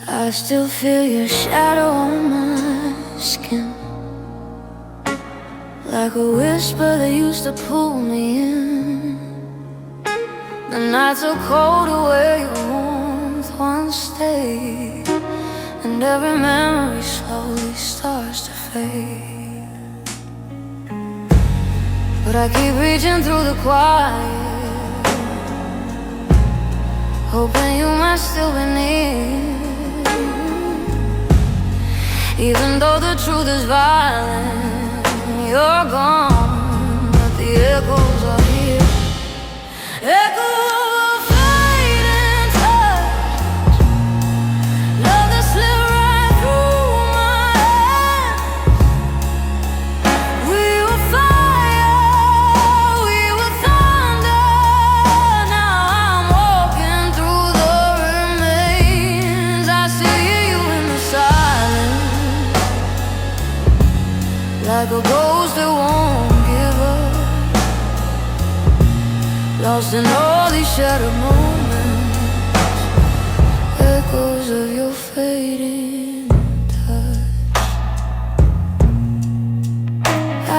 I still feel your shadow on my skin, like a whisper that used to pull me in. The nights are colder where your warmth once stayed, and every memory slowly starts to fade. But I keep reaching through the quiet, hoping you might still be near. Even though the truth is violent, you're gone, but the echoes are here. Echoes of fading touch, love that slipped right through my hands. We were fire, we were thunder. Now I'm walking through the remains. I still hear you in the silence, like a ghost that won't give up, lost in all these shattered moments, echoes of your fading touch. I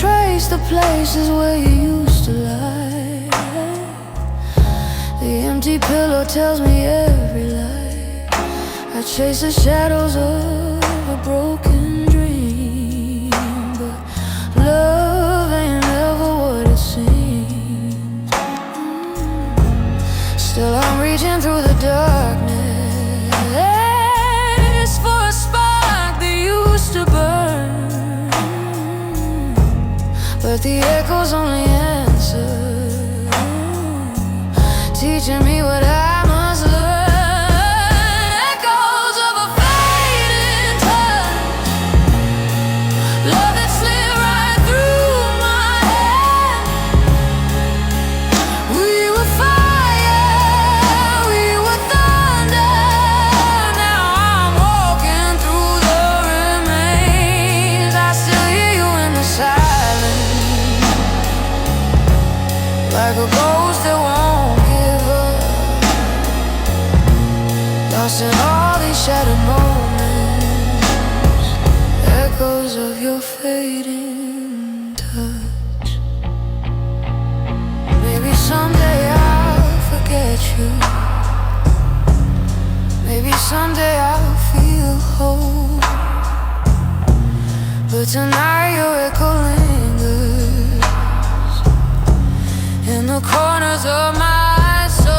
trace the places where you used to lie. The empty pillow tells me every lie. I chase the shadows of a broken dream, but love ain't never what it seems. Still I'm reaching through the darkness for a spark that used to burn, but the echoes only answer, teaching me what I must learn. Echoes of a fading touch, love that slipped right through my hands. We were fire, we were thunder. Now I'm walking through the remains. I still hear you in the silence, like a ghost that won't give up, lost in all these shattered moments, echoes of your fading touch. Maybe someday I'll forget you, maybe someday I'll feel whole, but tonight your echo lingers in the corners of my soul.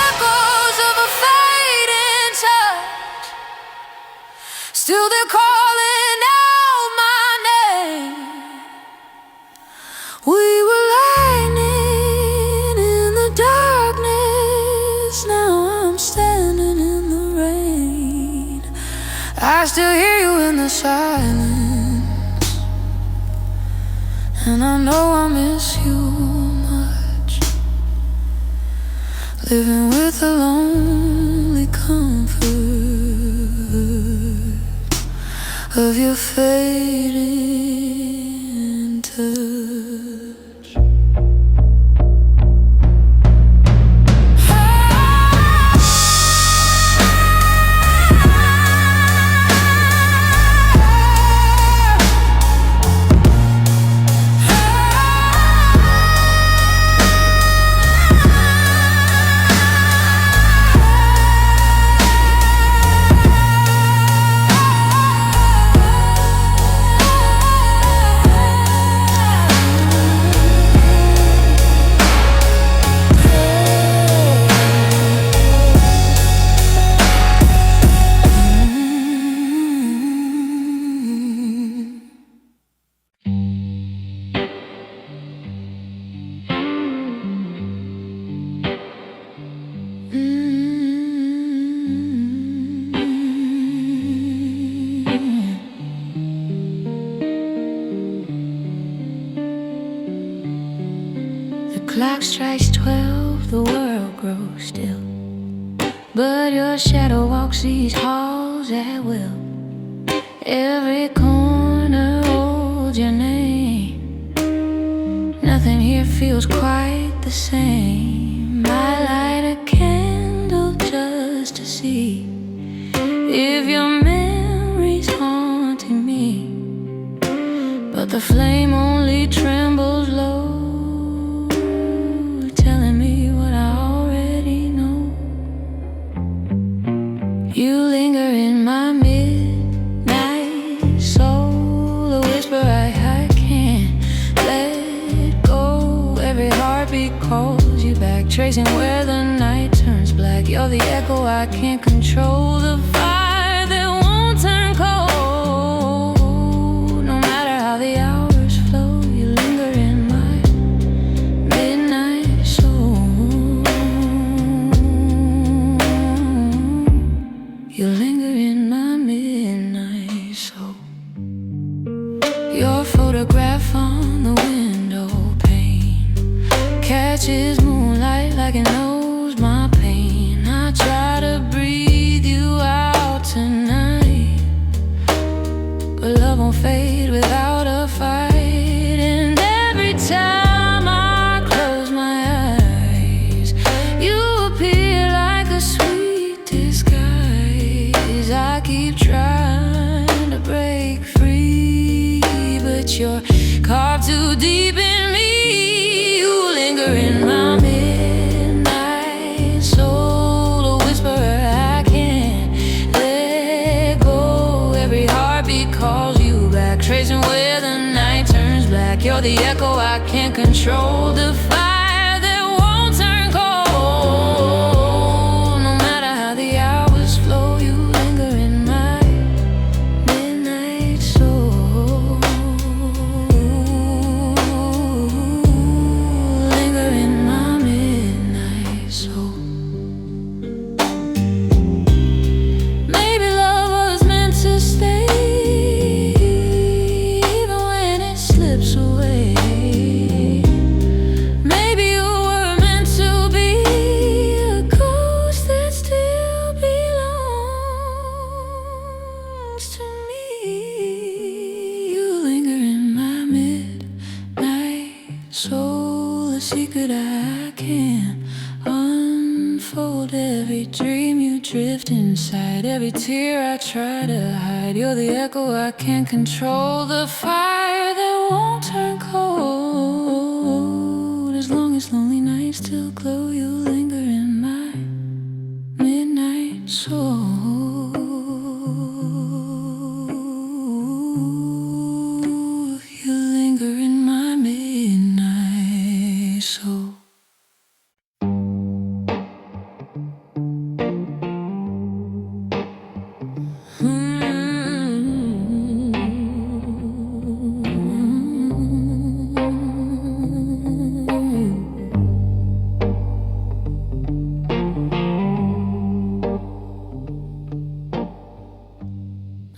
Echoes of a fading touch, still they're calling out my name. We were lightning in the darkness, now I'm standing in the rain. I still hear you in the silence, and I know I miss you much, living with the lonely comfort of your fading touch. Clock strikes 12, the world grows still, but your shadow walks these halls at will. Every corner holds your name. Nothing here feels quite the same. I light a candle to see if your memory's haunting me, but the flame only trembles low, telling me what I already know. You linger in my midnight soul, a whisper I can't let go. Every heartbeat calls you back, tracing where the night turns black. You're the echo I can't control, the fire that won't turn cold. No matter how the hours flow, you linger in my midnight soul. You linger in my midnight soul. Your photograph on the window pane catches moonlight like it knows my pain. I try to breathe you out tonight, but love won't fade without a fight. And every time I close my eyes, you appear like a sweet disguise. I keep trying to break free, but you're carved too deep in me. You linger in my midnight soul, a whisperer I can't let go. Every heartbeat calls you back, tracing where the night turns black. You're the echo I can't control, the fire that won't turn cold. No matter how the hours flow, you linger in my midnight soul. Linger in my midnight soul. Maybe love was meant to stay, even when it slips away. Maybe you were meant to be a ghost that still belongs to me. You linger in my midnight soul, a secret I can't unfold. Every dream you drift inside, every tear I try to hide. You're the echo I can't control, the fire that won't turn cold. As long as lonely nights still glow, you linger in my midnight soul. You linger in my midnight soul.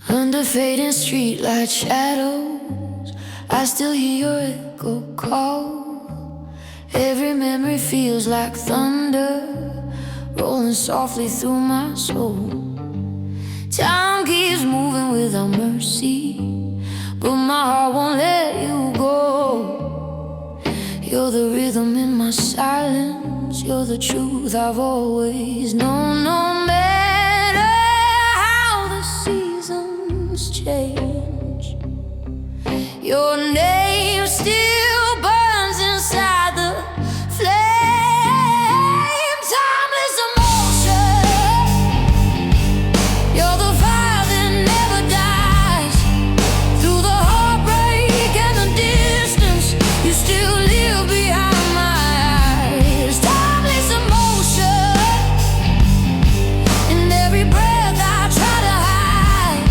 Under fading streetlight shadows, I still hear your echo call. Every memory feels like thunder, rolling softly through my soul. Time keeps moving without mercy, but my heart won't let you go. You're the rhythm in my silence, you're the truth I've always known. No matter how the seasons change, your name still burns inside the flame. Timeless emotion, you're the fire that never dies. Through the heartbreak and the distance, you still live behind my eyes. Timeless emotion, in every breath I try to hide.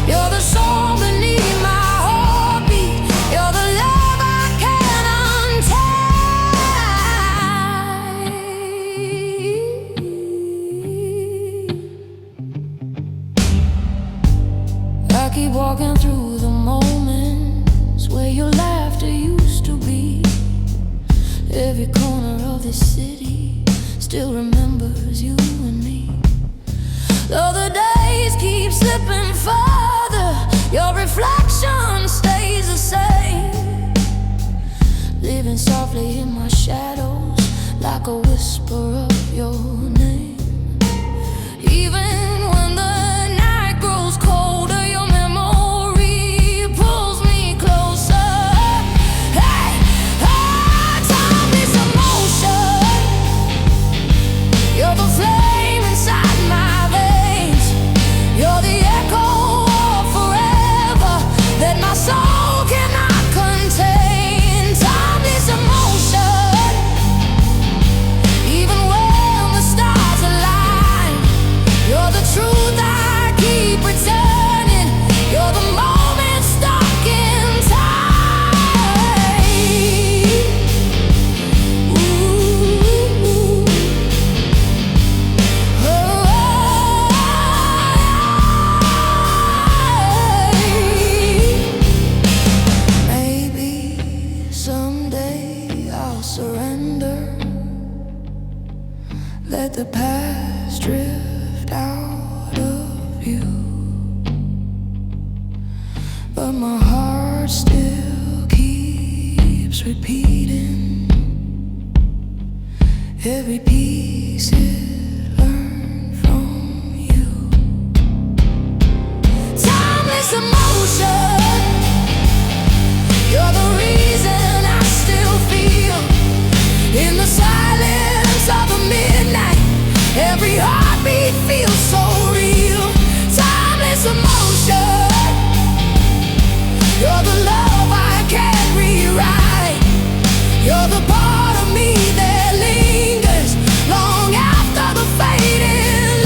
You're the song beneath my heartbeat, you're the love I can't untie. I keep walking through the moments where your laughter used to be. Every corner of this city still remembers you and me. Though the days keep slipping further, your reflection stays the same. Living softly in my shadows, like a whisper of your name. Even when the night grows colder, your memory pulls me closer. Hey, timeless emotion. You're the flame inside my veins. You're the echo of forever that my soul cannot contain. Timeless emotion. Even when the stars align, you're the truth I keep returning. You're the moment stuck in time. Ooh. Maybe someday I'll surrender. Let the past drift out of you. But my heart still keeps repeating every piece it learned from you. Timeless emotion. You're the reason I still feel in the silence of the midnight. Every heartbeat feels so real. Timeless emotion. You're the love I can't rewrite. You're the part of me that lingers long after the fading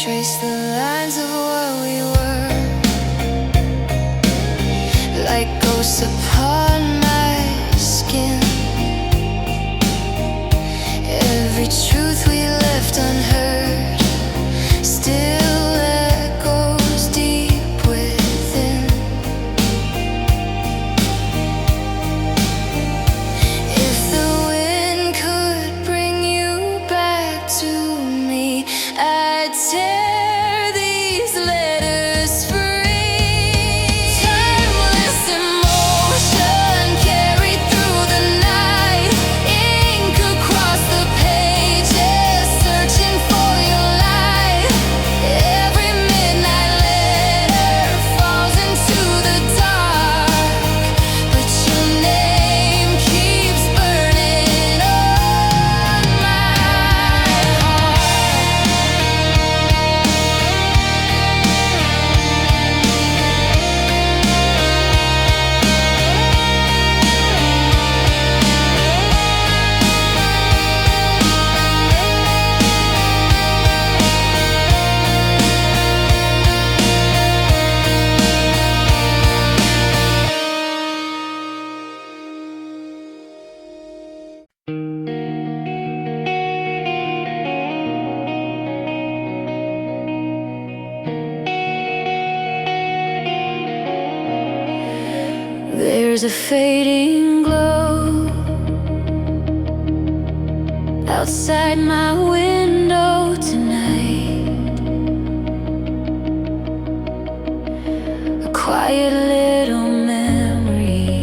trace the lines of what we were, like ghosts upon my skin. Every truth we left unheard still echoes deep within. If the wind could bring you back to me, I'd tear these letters free. Timeless emotion carried through the night, ink across the pages, searching for There's a fading glow outside my window tonight, a quiet little memory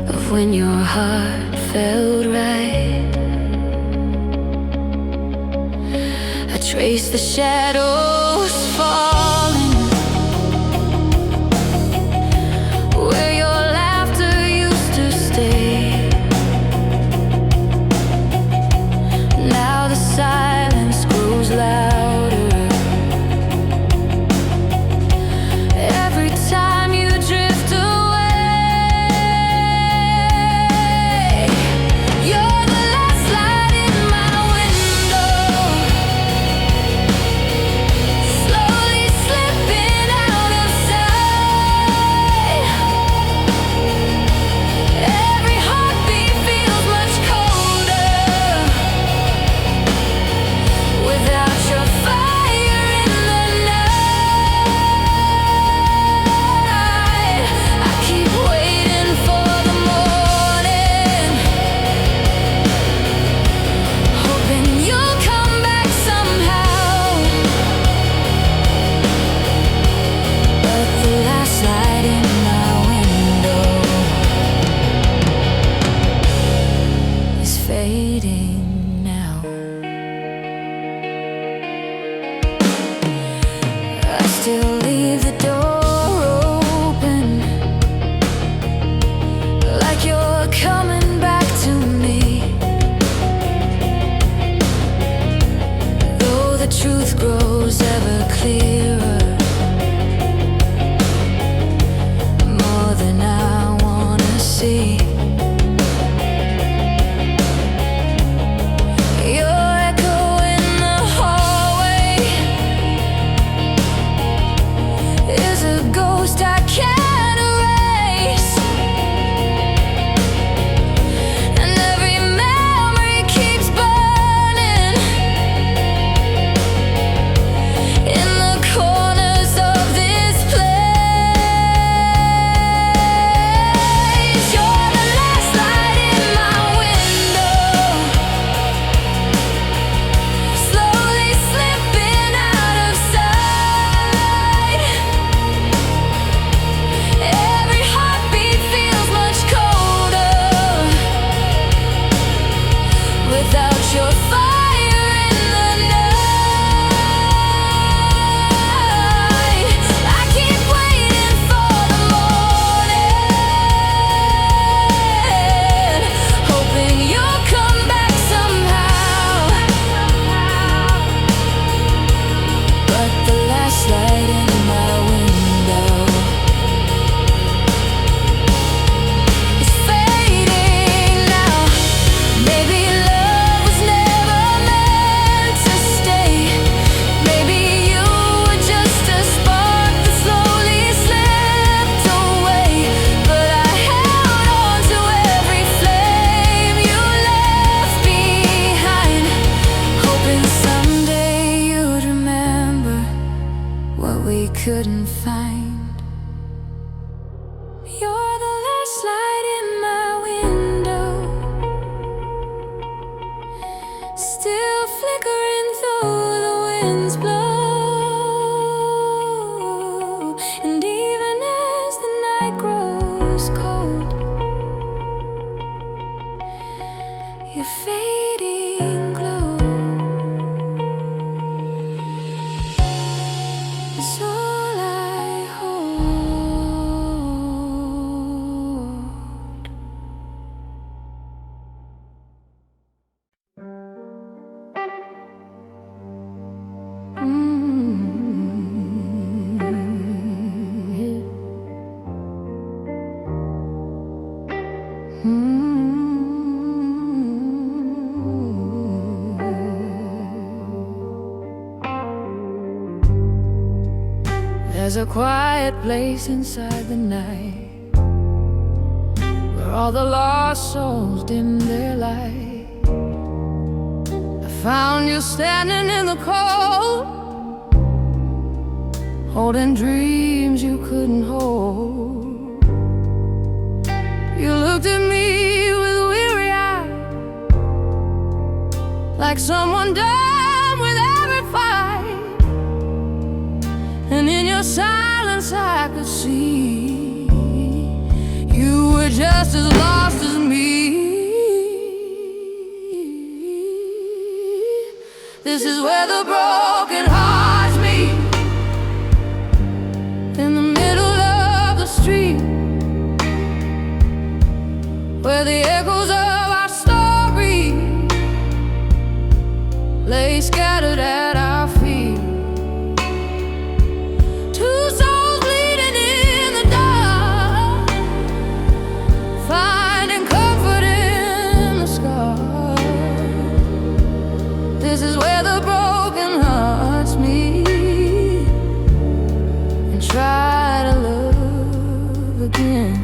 of when your heart felt right. I trace the shadows falling where your laughter used to stay. Now the silence grows louder every time you drift away. You're the last light in my window, slowly slipping out of sight. Every heartbeat feels much colder without your fire in the night. I keep waiting for the morning, hoping you'll come back somehow. But the last light in my window is fading now. I still leave the door open, like you're coming back to me. Though the truth grows ever clearer, more than I wanna see. Your echo in the hallway is a ghost I can't erase, and every memory keeps burning in the corners of this place. You're the last light in my window, slowly slipping out of sight. Every heartbeat feels much colder without your fire in the night. I keep waiting for the morning, hoping you'll come back somehow. But the last light in my window is fading now. Maybe love was never meant to stay. Maybe you were just a spark that slowly slipped away. But I held on to every flame you left behind, hoping someday you'd remember what we couldn't find. You're the last light in my window, still flickering though the winds blow. And even as the night grows cold, your fading glow is all I hold. There's a quiet place inside the night where all the lost souls dim their light. I found you standing in the cold, holding dreams you couldn't hold. looked at me with weary eyes, like someone done with every fight. And in your silence I could see you were just as lost as me. This is where the broken hearts meet, in the middle of the street, where the echoes of our story lay scattered at our feet. Two souls bleeding in the dark, finding comfort in the scar. This is where the broken hearts meet and try to love again.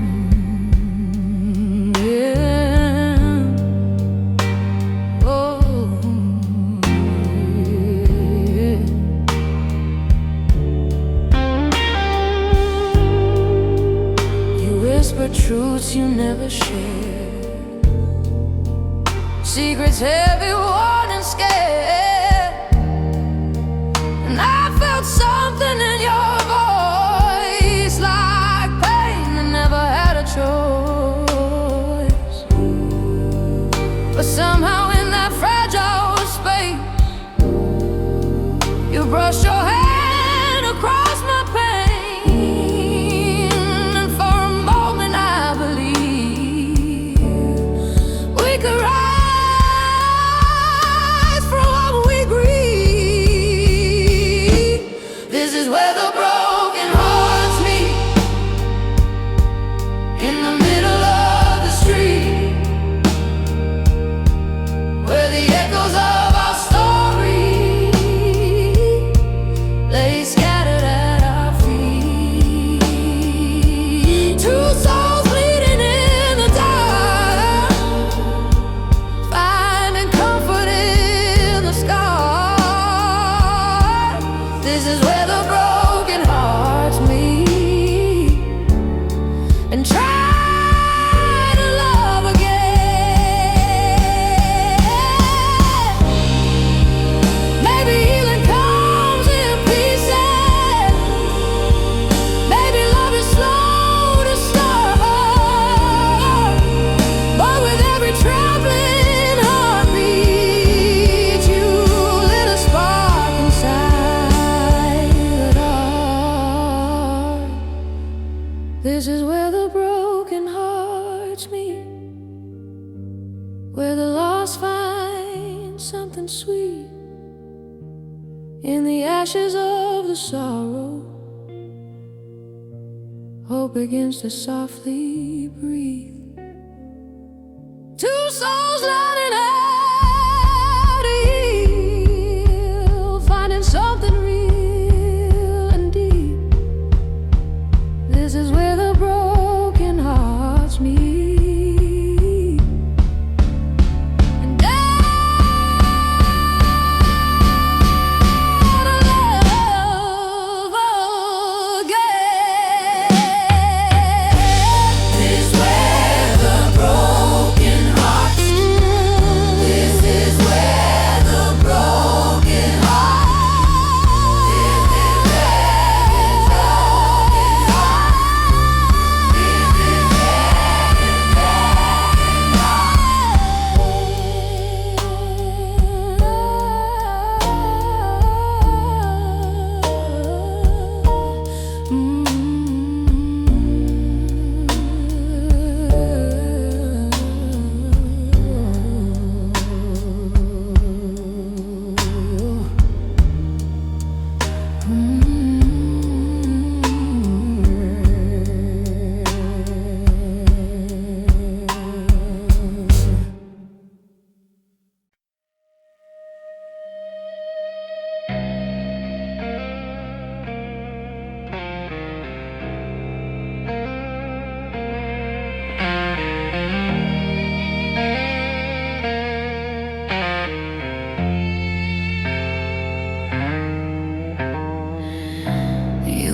Truths you never shared, secrets heavy, worn and scared. And I felt something in your voice, like pain that never had a choice. But somehow in that fragile space, you brushed your hand across my pain. This is where the broken hearts meet, where the lost find something sweet in the ashes of the sorrow. Hope begins to softly breathe. Two souls learning how to heal, finding something real and deep. This is where the broken hearts meet. And I love again. This is where the broken hearts. This is where the broken hearts. This is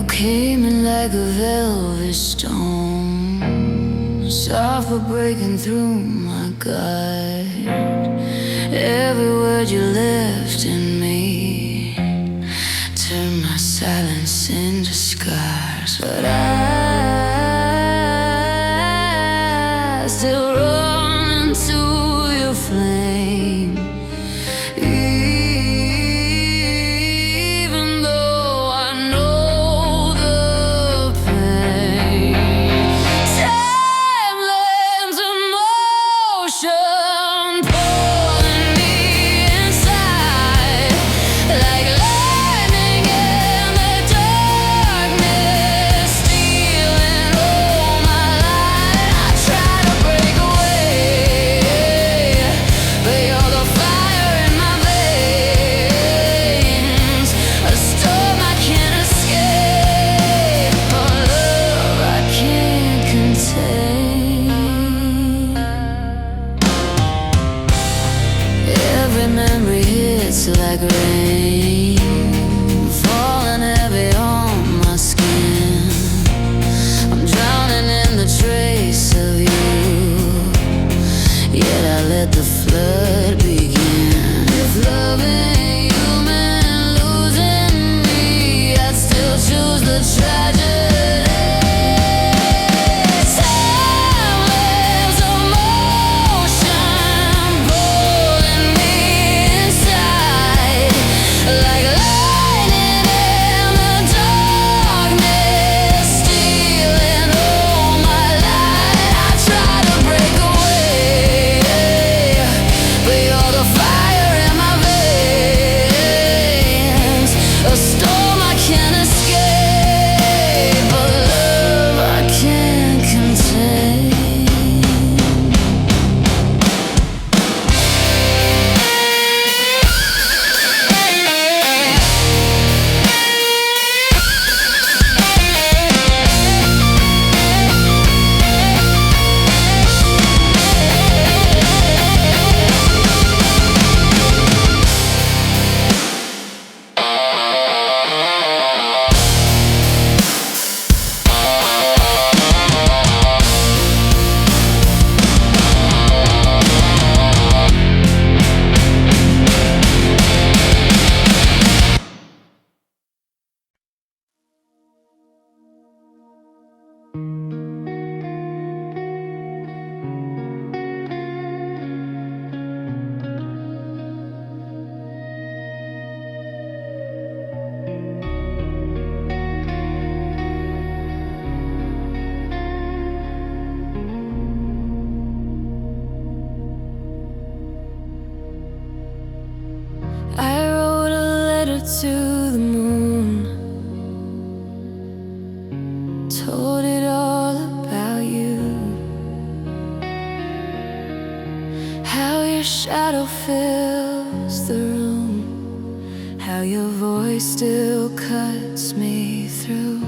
Came in like a velvet stone, soft but breaking through my gut. Every word you left in me turned my silence into scars. But I still run into your flame, even though I know the pain. Time lends emotion, pulling me inside like lightning in the darkness, stealing all my light. I try to break away, but you're the fire in my veins, a storm I can't escape, a love I can't contain. Every memory hits like rain, falling heavy on my skin. I'm drowning in the trace of you, yet I let the flood begin. If loving you meant losing me, I'd still choose the tragedy. Timeless emotion, pulling me inside like lightning in the darkness, stealing all my light. I try to break away, but you're the fire in my veins, a storm I can't escape, a love I can't contain. I wrote a letter to the moon, told it all about you, how your shadow fills the room, how your voice still cuts me through.